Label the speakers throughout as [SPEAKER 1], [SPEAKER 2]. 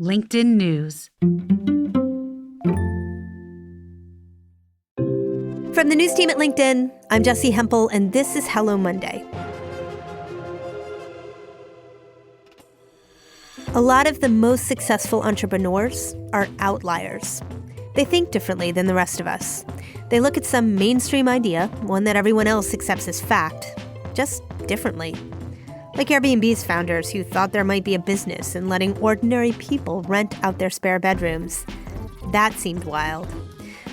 [SPEAKER 1] LinkedIn News.
[SPEAKER 2] From the news team at LinkedIn, I'm Jessi Hempel, and this is Hello Monday. A lot of the most successful entrepreneurs are outliers. They think differently than the rest of us. They look at some mainstream idea, one that everyone else accepts as fact, just differently. Like Airbnb's founders who thought there might be a business in letting ordinary people rent out their spare bedrooms. That seemed wild.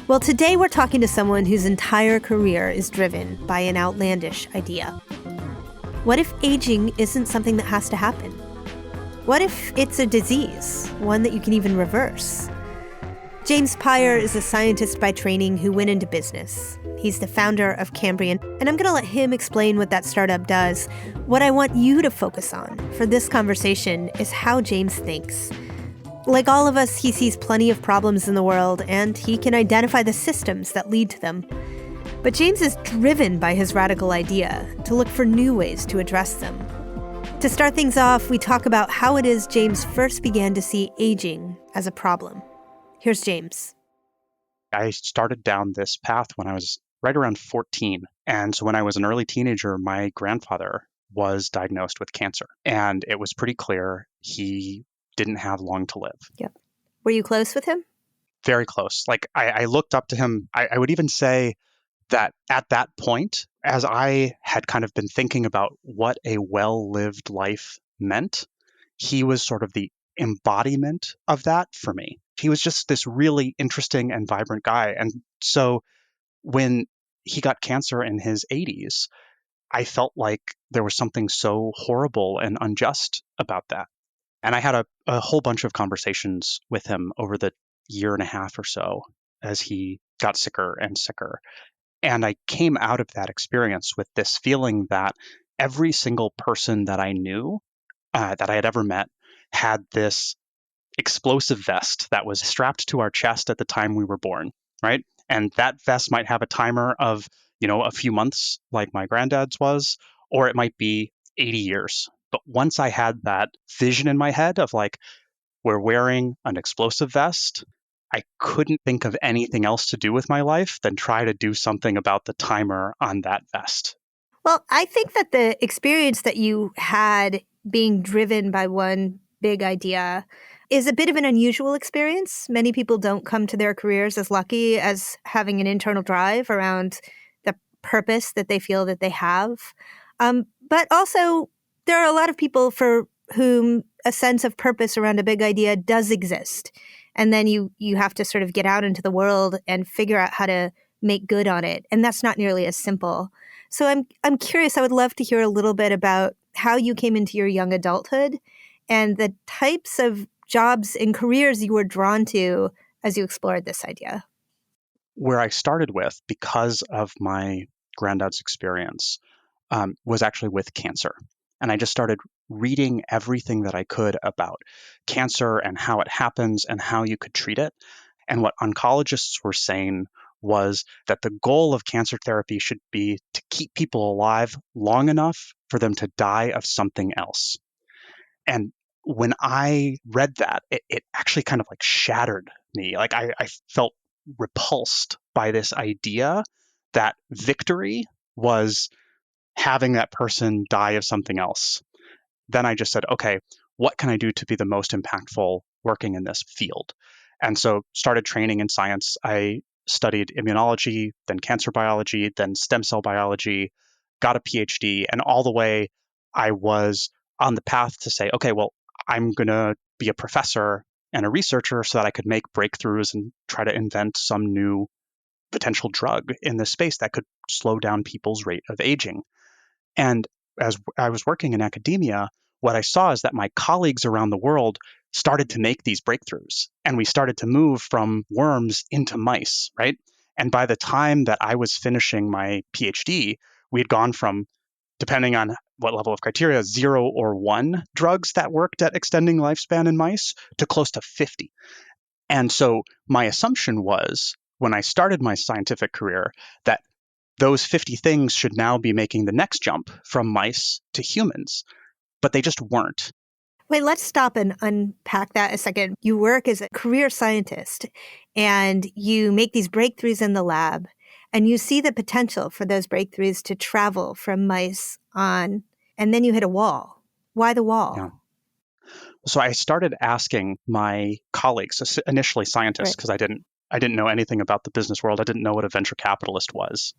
[SPEAKER 2] Well, today we're talking to someone whose entire career is driven by an outlandish idea. What if aging isn't something that has to happen? What if it's a disease, one that you can even reverse? James Peyer is a scientist by training who went into business. He's the founder of Cambrian, and I'm going to let him explain what that startup does. What I want you to focus on for this conversation is how James thinks. Like all of us, he sees plenty of problems in the world, and he can identify the systems that lead to them. But James is driven by his radical idea to look for new ways to address them. To start things off, we talk about how it is James first began to see aging as a problem. Here's James.
[SPEAKER 3] I started down this path when I was right around 14. And so when I was an early teenager, my grandfather was diagnosed with cancer. And it was pretty clear he didn't have long to live.
[SPEAKER 2] Yep. Were you close with him?
[SPEAKER 3] Very close. Like I looked up to him. I would even say that at that point, as I had kind of been thinking about what a well-lived life meant, he was sort of the embodiment of that for me. He was just this really interesting and vibrant guy. And so when he got cancer in his 80s, I felt like there was something so horrible and unjust about that. And I had a whole bunch of conversations with him over the year and a half or so as he got sicker and sicker. And I came out of that experience with this feeling that every single person that I knew, that I had ever met, had this explosive vest that was strapped to our chest at the time we were born, right? And that vest might have a timer of, a few months like my granddad's was, or it might be 80 years. But once I had that vision in my head of like, we're wearing an explosive vest, I couldn't think of anything else to do with my life than try to do something about the timer on that vest.
[SPEAKER 2] Well, I think that the experience that you had being driven by one big idea is a bit of an unusual experience. Many people don't come to their careers as lucky as having an internal drive around the purpose that they feel that they have. But also, there are a lot of people for whom a sense of purpose around a big idea does exist. And then you have to sort of get out into the world and figure out how to make good on it. And that's not nearly as simple. So I'm curious, I would love to hear a little bit about how you came into your young adulthood and the types of jobs and careers you were drawn to as you explored this idea.
[SPEAKER 3] Where I started with, because of my granddad's experience, was actually with cancer. And I just started reading everything that I could about cancer and how it happens and how you could treat it. And what oncologists were saying was that the goal of cancer therapy should be to keep people alive long enough for them to die of something else. And when I read that, it actually kind of like shattered me. Like I felt repulsed by this idea that victory was having that person die of something else. Then I just said, okay, what can I do to be the most impactful working in this field? And so started training in science. I studied immunology, then cancer biology, then stem cell biology, got a PhD, and all the way I was on the path to say, okay, well, I'm going to be a professor and a researcher so that I could make breakthroughs and try to invent some new potential drug in this space that could slow down people's rate of aging. And as I was working in academia, what I saw is that my colleagues around the world started to make these breakthroughs. And we started to move from worms into mice, right? And by the time that I was finishing my PhD, we had gone from, depending on what level of criteria, 0 or 1 drugs that worked at extending lifespan in mice to close to 50. And so my assumption was, when I started my scientific career, that those 50 things should now be making the next jump from mice to humans, but they just weren't.
[SPEAKER 2] Wait, let's stop and unpack that a second. You work as a career scientist and you make these breakthroughs in the lab and you see the potential for those breakthroughs to travel from mice on, and then you hit a wall. Why the
[SPEAKER 3] Yeah.
[SPEAKER 2] wall?
[SPEAKER 3] So I started asking my colleagues, initially scientists,
[SPEAKER 2] Right.
[SPEAKER 3] because I didn't know anything about the business world. I didn't know what a venture capitalist was,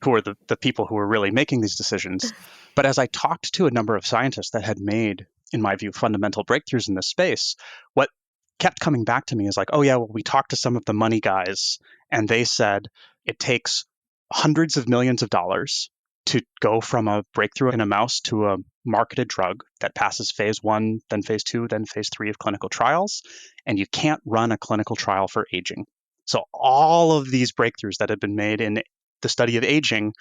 [SPEAKER 3] who were the people who were really making these decisions. But as I talked to a number of scientists that had made, in my view, fundamental breakthroughs in this space, what kept coming back to me is like, oh yeah, well, we talked to some of the money guys, and they said it takes hundreds of millions of dollars to go from a breakthrough in a mouse to a marketed drug that passes phase 1, then phase 2, then phase 3 of clinical trials, and you can't run a clinical trial for aging. So all of these breakthroughs that have been made in the study of aging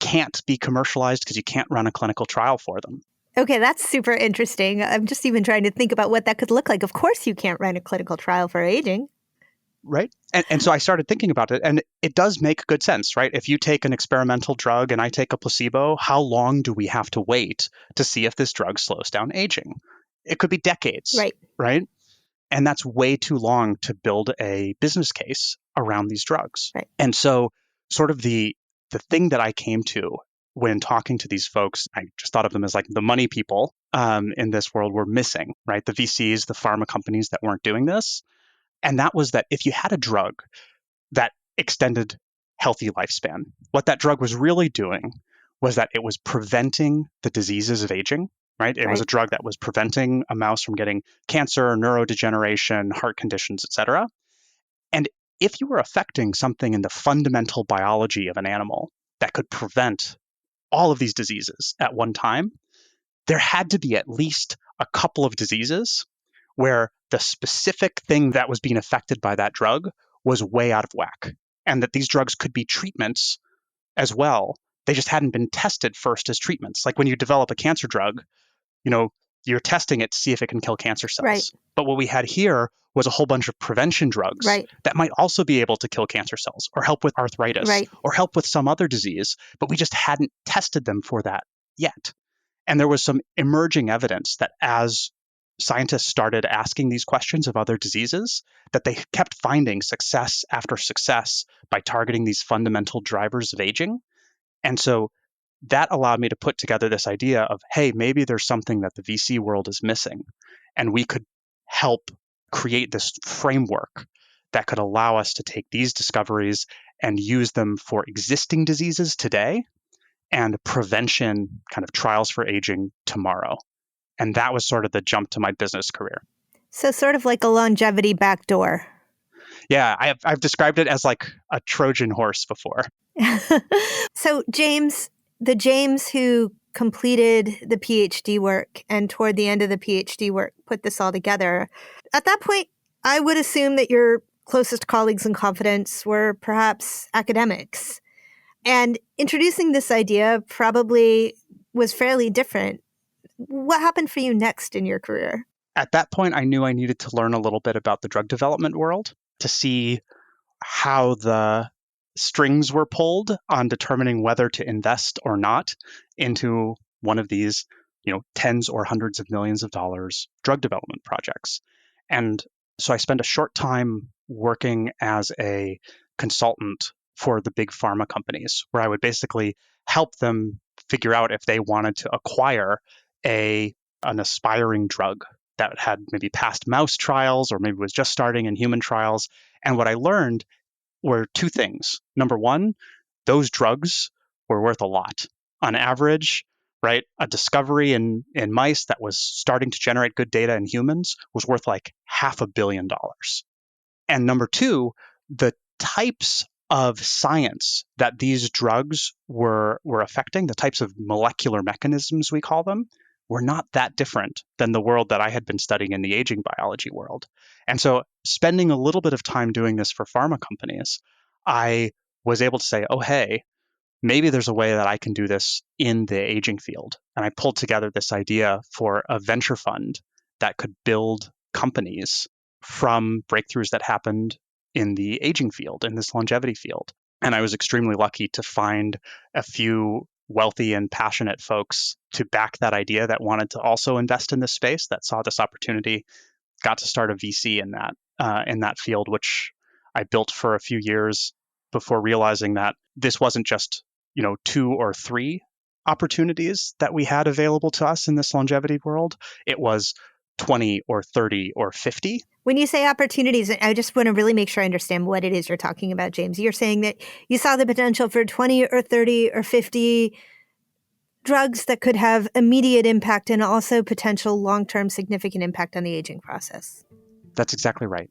[SPEAKER 3] can't be commercialized because you can't run a clinical trial for them.
[SPEAKER 2] Okay, that's super interesting. I'm just even trying to think about what that could look like. Of course, you can't run a clinical trial for aging.
[SPEAKER 3] Right. And so I started thinking about it, and it does make good sense, right? If you take an experimental drug and I take a placebo, how long do we have to wait to see if this drug slows down aging? It could be decades,
[SPEAKER 2] Right.
[SPEAKER 3] right? And that's way too long to build a business case around these drugs.
[SPEAKER 2] Right.
[SPEAKER 3] And so sort of the thing that I came to when talking to these folks, I just thought of them as like the money people in this world were missing, right? The VCs, the pharma companies that weren't doing this. And that was that if you had a drug that extended healthy lifespan, what that drug was really doing was that it was preventing the diseases of aging, right? It was a drug that was preventing a mouse from getting cancer, neurodegeneration, heart conditions, et cetera. And if you were affecting something in the fundamental biology of an animal that could prevent all of these diseases at one time, there had to be at least a couple of diseases where the specific thing that was being affected by that drug was way out of whack, and that these drugs could be treatments as well. They just hadn't been tested first as treatments. Like when you develop a cancer drug, you're testing it to see if it can kill cancer cells.
[SPEAKER 2] Right.
[SPEAKER 3] But what we had here was a whole bunch of prevention drugs
[SPEAKER 2] Right.
[SPEAKER 3] that might also be able to kill cancer cells or help with arthritis
[SPEAKER 2] Right.
[SPEAKER 3] or help with some other disease, but we just hadn't tested them for that yet. And there was some emerging evidence that as scientists started asking these questions of other diseases, that they kept finding success after success by targeting these fundamental drivers of aging. And so that allowed me to put together this idea of, hey, maybe there's something that the VC world is missing, and we could help create this framework that could allow us to take these discoveries and use them for existing diseases today and prevention kind of trials for aging tomorrow. And that was sort of the jump to my business career.
[SPEAKER 2] So sort of like a longevity backdoor.
[SPEAKER 3] Yeah, I've described it as like a Trojan horse before.
[SPEAKER 2] So the James who completed the PhD work and toward the end of the PhD work put this all together, at that point, I would assume that your closest colleagues in confidence were perhaps academics. And introducing this idea probably was fairly different. What happened for you next in your career?
[SPEAKER 3] At that point, I knew I needed to learn a little bit about the drug development world to see how the strings were pulled on determining whether to invest or not into one of these, tens or hundreds of millions of dollars drug development projects. And so I spent a short time working as a consultant for the big pharma companies, where I would basically help them figure out if they wanted to acquire an aspiring drug that had maybe passed mouse trials or maybe was just starting in human trials. And what I learned were two things. Number one, those drugs were worth a lot. On average, right, a discovery in mice that was starting to generate good data in humans was worth like $500 million. And number two, the types of science that these drugs were affecting, the types of molecular mechanisms we call them, were not that different than the world that I had been studying in the aging biology world. And so spending a little bit of time doing this for pharma companies, I was able to say, oh, hey, maybe there's a way that I can do this in the aging field. And I pulled together this idea for a venture fund that could build companies from breakthroughs that happened in the aging field, in this longevity field. And I was extremely lucky to find a few wealthy and passionate folks to back that idea that wanted to also invest in this space, that saw this opportunity, got to start a VC in that field, which I built for a few years before realizing that this wasn't just 2 or 3 opportunities that we had available to us in this longevity world. It was 20 or 30 or 50.
[SPEAKER 2] When you say opportunities, I just want to really make sure I understand what it is you're talking about, James. You're saying that you saw the potential for 20 or 30 or 50 drugs that could have immediate impact and also potential long-term significant impact on the aging process.
[SPEAKER 3] That's exactly right.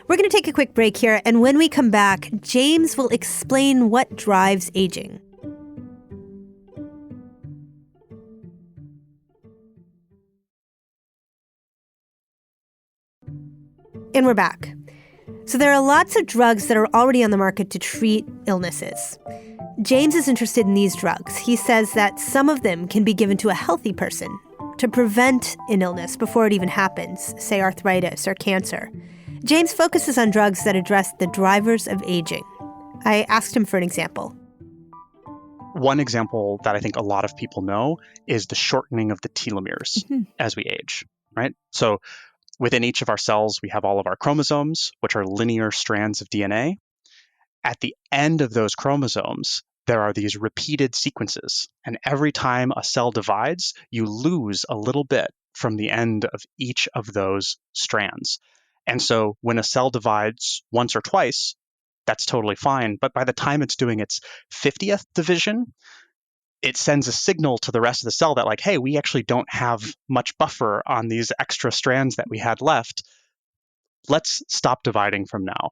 [SPEAKER 2] We're going to take a quick break here, and when we come back, James will explain what drives aging. And we're back. So there are lots of drugs that are already on the market to treat illnesses. James is interested in these drugs. He says that some of them can be given to a healthy person to prevent an illness before it even happens, say arthritis or cancer. James focuses on drugs that address the drivers of aging. I asked him for an example.
[SPEAKER 3] One example that I think a lot of people know is the shortening of the telomeres as we age, right? So within each of our cells, we have all of our chromosomes, which are linear strands of DNA. At the end of those chromosomes, there are these repeated sequences. And every time a cell divides, you lose a little bit from the end of each of those strands. And so when a cell divides once or twice, that's totally fine. But by the time it's doing its 50th division, it sends a signal to the rest of the cell that like, hey, we actually don't have much buffer on these extra strands that we had left. Let's stop dividing for now.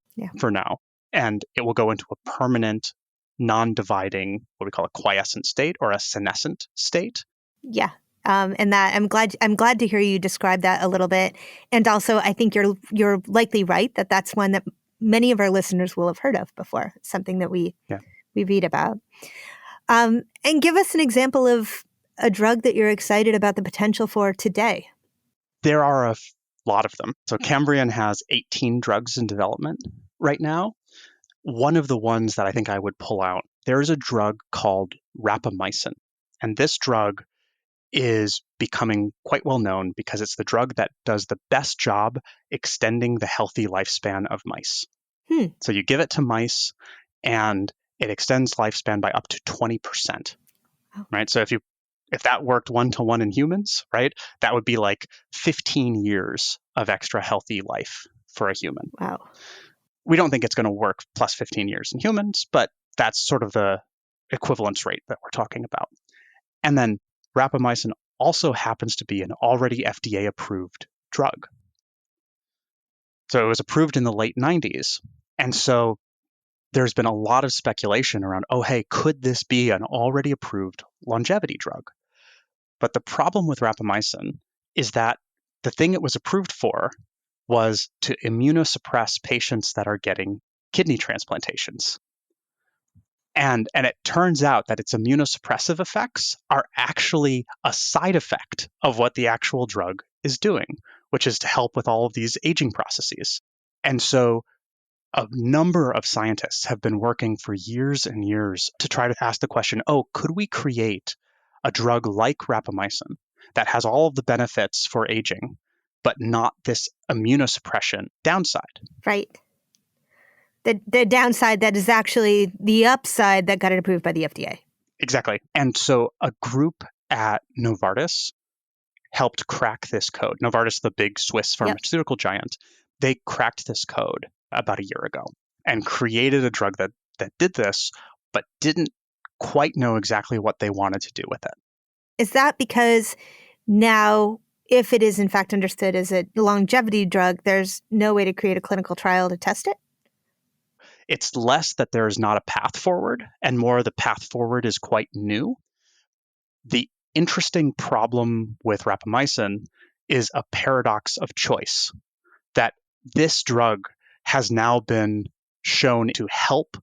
[SPEAKER 3] And it will go into a permanent, non-dividing, what we call a quiescent state or a senescent state.
[SPEAKER 2] Yeah. And that I'm glad to hear you describe that a little bit. And also, I think you're likely right that that's one that many of our listeners will have heard of before, something that we read about. And give us an example of a drug that you're excited about the potential for today.
[SPEAKER 3] There are a lot of them. So Cambrian has 18 drugs in development right now. One of the ones that I think I would pull out, there is a drug called Rapamycin. And this drug is becoming quite well known because it's the drug that does the best job extending the healthy lifespan of mice. So you give it to mice and it extends lifespan by up to 20%, right? So if that worked 1-to-1 in humans, right, that would be like 15 years of extra healthy life for a human.
[SPEAKER 2] Wow.
[SPEAKER 3] We don't think it's going to work plus 15 years in humans, but that's sort of the equivalence rate that we're talking about. And then Rapamycin also happens to be an already FDA-approved drug. So it was approved in the late 90s. And so there's been a lot of speculation around, oh, hey, could this be an already approved longevity drug? But the problem with Rapamycin is that the thing it was approved for was to immunosuppress patients that are getting kidney transplantations. And it turns out that its immunosuppressive effects are actually a side effect of what the actual drug is doing, which is to help with all of these aging processes. And so a number of scientists have been working for years and years to try to ask the question, could we create a drug like Rapamycin that has all of the benefits for aging, but not this immunosuppression downside?
[SPEAKER 2] Right. The downside that is actually the upside that got it approved by the FDA.
[SPEAKER 3] Exactly. And so a group at Novartis helped crack this code. Novartis, the big Swiss pharmaceutical giant, they cracked this code about a year ago and created a drug that did this, but didn't quite know exactly what they wanted to do with it.
[SPEAKER 2] Is that because now, if it is in fact understood as a longevity drug, there's no way to create a clinical trial to test it?
[SPEAKER 3] It's less that there is not a path forward, and more the path forward is quite new. The interesting problem with Rapamycin is a paradox of choice, that this drug has now been shown to help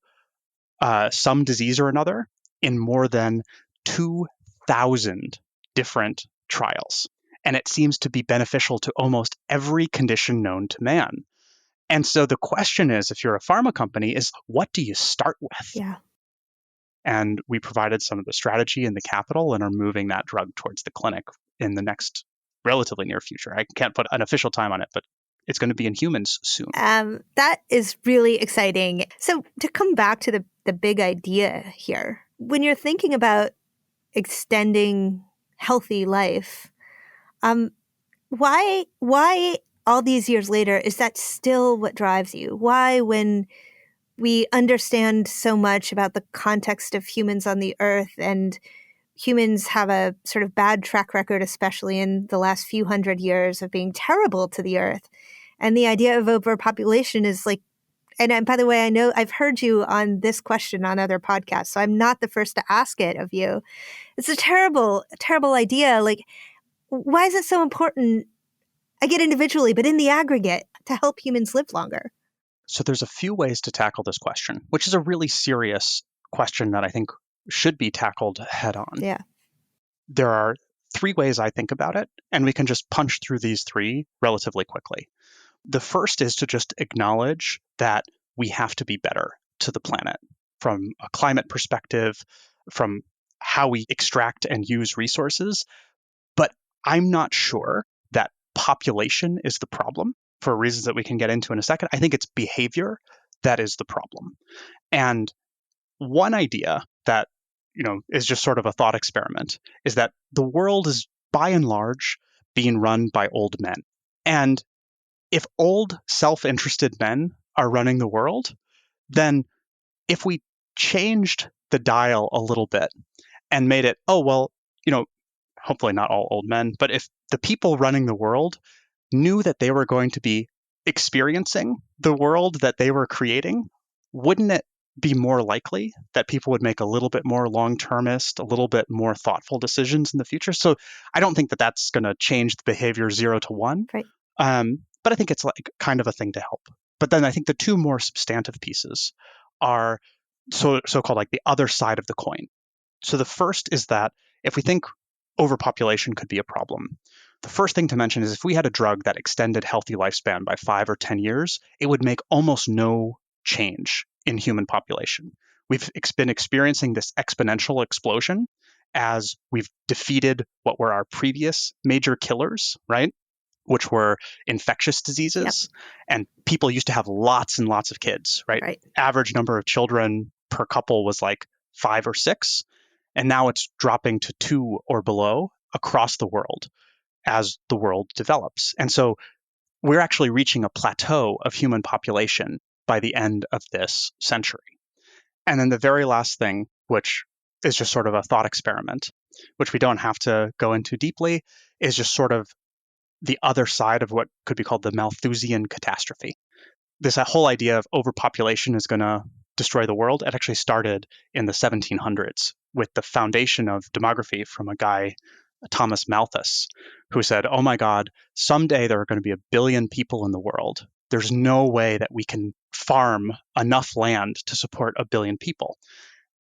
[SPEAKER 3] some disease or another in more than 2,000 different trials. And it seems to be beneficial to almost every condition known to man. And so the question is, if you're a pharma company, is what do you start with?
[SPEAKER 2] Yeah.
[SPEAKER 3] And we provided some of the strategy and the capital and are moving that drug towards the clinic in the next relatively near future. I can't put an official time on it, but it's going to be in humans soon.
[SPEAKER 2] That is really exciting. So to come back to the big idea here, when you're thinking about extending healthy life, why all these years later is that still what drives you? Why, when we understand so much about the context of humans on the earth, and humans have a sort of bad track record, especially in the last few hundred years, of being terrible to the earth, and the idea of overpopulation is like, and by the way, I know I've heard you on this question on other podcasts, so I'm not the first to ask it of you. It's a terrible, terrible idea. Like, why is it so important? I get individually, but in the aggregate, to help humans live longer.
[SPEAKER 3] So there's a few ways to tackle this question, which is a really serious question that I think should be tackled head on.
[SPEAKER 2] Yeah.
[SPEAKER 3] There are three ways I think about it, and we can just punch through these three relatively quickly. The first is to just acknowledge that we have to be better to the planet from a climate perspective, from how we extract and use resources. But I'm not sure that population is the problem for reasons that we can get into in a second. I think it's behavior that is the problem. And one idea that, is just sort of a thought experiment is that the world is by and large being run by old men. And if old self-interested men are running the world, then if we changed the dial a little bit and made it, hopefully not all old men, but if the people running the world knew that they were going to be experiencing the world that they were creating, wouldn't it be more likely that people would make a little bit more long-termist, a little bit more thoughtful decisions in the future? So I don't think that that's going to change the behavior 0 to 1.
[SPEAKER 2] Right.
[SPEAKER 3] But I think it's like kind of a thing to help. But then I think the two more substantive pieces are so-called like the other side of the coin. So the first is that if we think overpopulation could be a problem, the first thing to mention is if we had a drug that extended healthy lifespan by 5 or 10 years, it would make almost no change in human population. We've been experiencing this exponential explosion as we've defeated what were our previous major killers, right? Which were infectious diseases. Yep. And people used to have lots and lots of kids, right? Average number of children per couple was like 5 or 6. And now it's dropping to 2 or below across the world as the world develops. And so we're actually reaching a plateau of human population by the end of this century. And then the very last thing, which is just sort of a thought experiment, which we don't have to go into deeply, is just sort of the other side of what could be called the Malthusian catastrophe. This whole idea of overpopulation is going to destroy the world. It actually started in the 1700s with the foundation of demography from a guy, Thomas Malthus, who said, oh my God, someday there are going to be 1 billion people in the world. There's no way that we can farm enough land to support 1 billion people.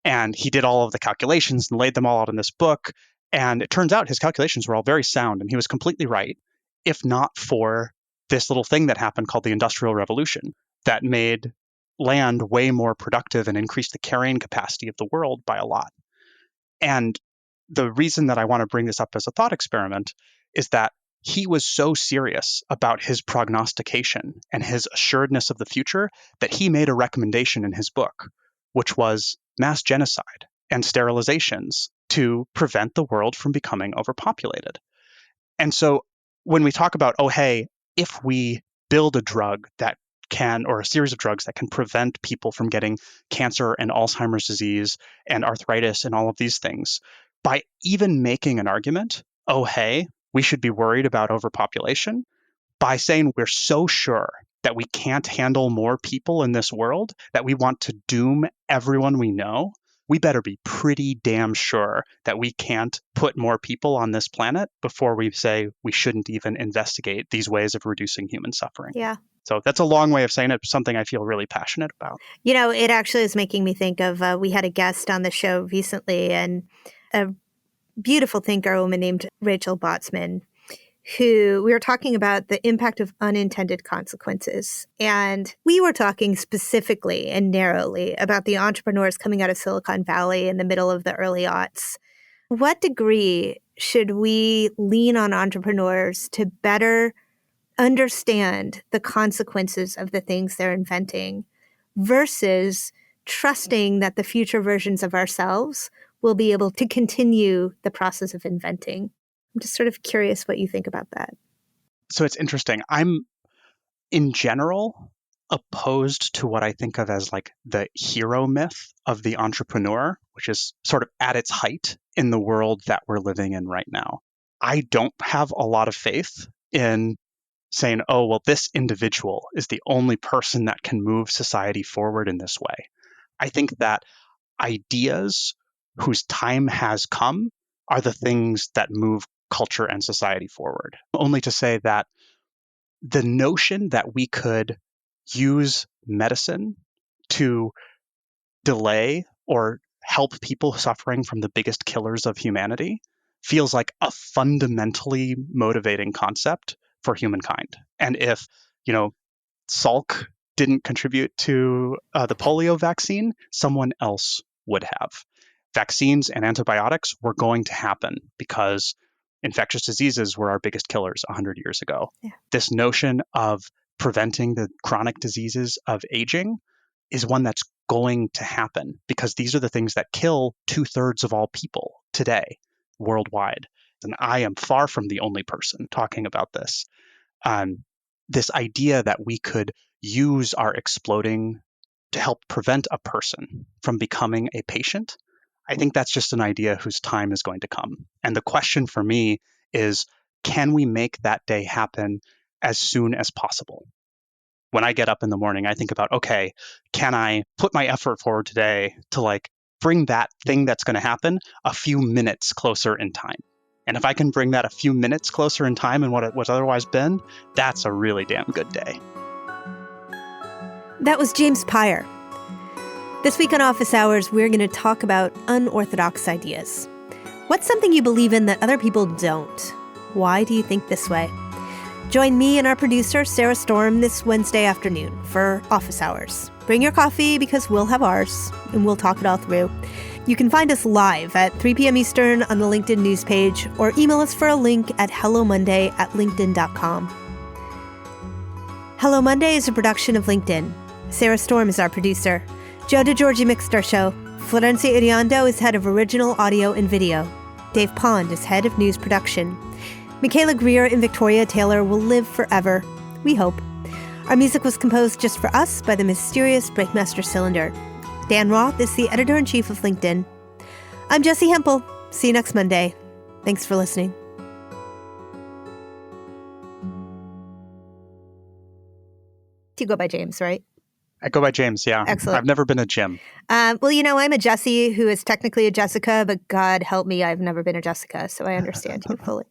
[SPEAKER 3] And he did all of the calculations and laid them all out in this book. And it turns out his calculations were all very sound, and he was completely right, if not for this little thing that happened called the Industrial Revolution that made land way more productive and increased the carrying capacity of the world by a lot. And the reason that I want to bring this up as a thought experiment is that he was so serious about his prognostication and his assuredness of the future that he made a recommendation in his book, which was mass genocide and sterilizations to prevent the world from becoming overpopulated. And so when we talk about, oh, hey, if we build a drug that can, or a series of drugs that can prevent people from getting cancer and Alzheimer's disease and arthritis and all of these things, by even making an argument, oh, hey, we should be worried about overpopulation, by saying we're so sure that we can't handle more people in this world, that we want to doom everyone we know, we better be pretty damn sure that we can't put more people on this planet before we say we shouldn't even investigate these ways of reducing human suffering.
[SPEAKER 2] Yeah.
[SPEAKER 3] So that's a long way of saying it, something I feel really passionate about.
[SPEAKER 2] It actually is making me think of, we had a guest on the show recently, and a beautiful thinker, a woman named Rachel Botsman, who we were talking about the impact of unintended consequences. And we were talking specifically and narrowly about the entrepreneurs coming out of Silicon Valley in the middle of the early aughts. What degree should we lean on entrepreneurs to better understand the consequences of the things they're inventing versus trusting that the future versions of ourselves will be able to continue the process of inventing? I'm just sort of curious what you think about that.
[SPEAKER 3] So it's interesting. I'm, in general, opposed to what I think of as like the hero myth of the entrepreneur, which is sort of at its height in the world that we're living in right now. I don't have a lot of faith in saying, oh, well, this individual is the only person that can move society forward in this way. I think that ideas whose time has come are the things that move culture and society forward. Only to say that the notion that we could use medicine to delay or help people suffering from the biggest killers of humanity feels like a fundamentally motivating concept for humankind. And if, Salk didn't contribute to the polio vaccine, someone else would have. Vaccines and antibiotics were going to happen because infectious diseases were our biggest killers 100 years ago.
[SPEAKER 2] Yeah.
[SPEAKER 3] This notion of preventing the chronic diseases of aging is one that's going to happen because these are the things that kill 2/3 of all people today worldwide. And I am far from the only person talking about this. This idea that we could use our exploding to help prevent a person from becoming a patient, I think that's just an idea whose time is going to come. And the question for me is, can we make that day happen as soon as possible? When I get up in the morning, I think about, okay, can I put my effort forward today to bring that thing that's going to happen a few minutes closer in time? And if I can bring that a few minutes closer in time than what it was otherwise been, that's a really damn good day.
[SPEAKER 2] That was James Peyer. This week on Office Hours, we're going to talk about unorthodox ideas. What's something you believe in that other people don't? Why do you think this way? Join me and our producer, Sarah Storm, this Wednesday afternoon for Office Hours. Bring your coffee because we'll have ours, and we'll talk it all through. You can find us live at 3 p.m. Eastern on the LinkedIn news page, or email us for a link at hellomonday@linkedin.com. Hello Monday is a production of LinkedIn. Sarah Storm is our producer. Joe DeGiorgi mixed our show. Florencia Iriondo is head of original audio and video. Dave Pond is head of news production. Michaela Greer and Victoria Taylor will live forever. We hope. Our music was composed just for us by the mysterious Breakmaster Cylinder. Dan Roth is the editor-in-chief of LinkedIn. I'm Jessi Hempel. See you next Monday. Thanks for listening. You go by James, right?
[SPEAKER 3] I go by James, yeah.
[SPEAKER 2] Excellent.
[SPEAKER 3] I've never been a Jim.
[SPEAKER 2] I'm a Jessi who is technically a Jessica, but God help me, I've never been a Jessica, so I understand you fully.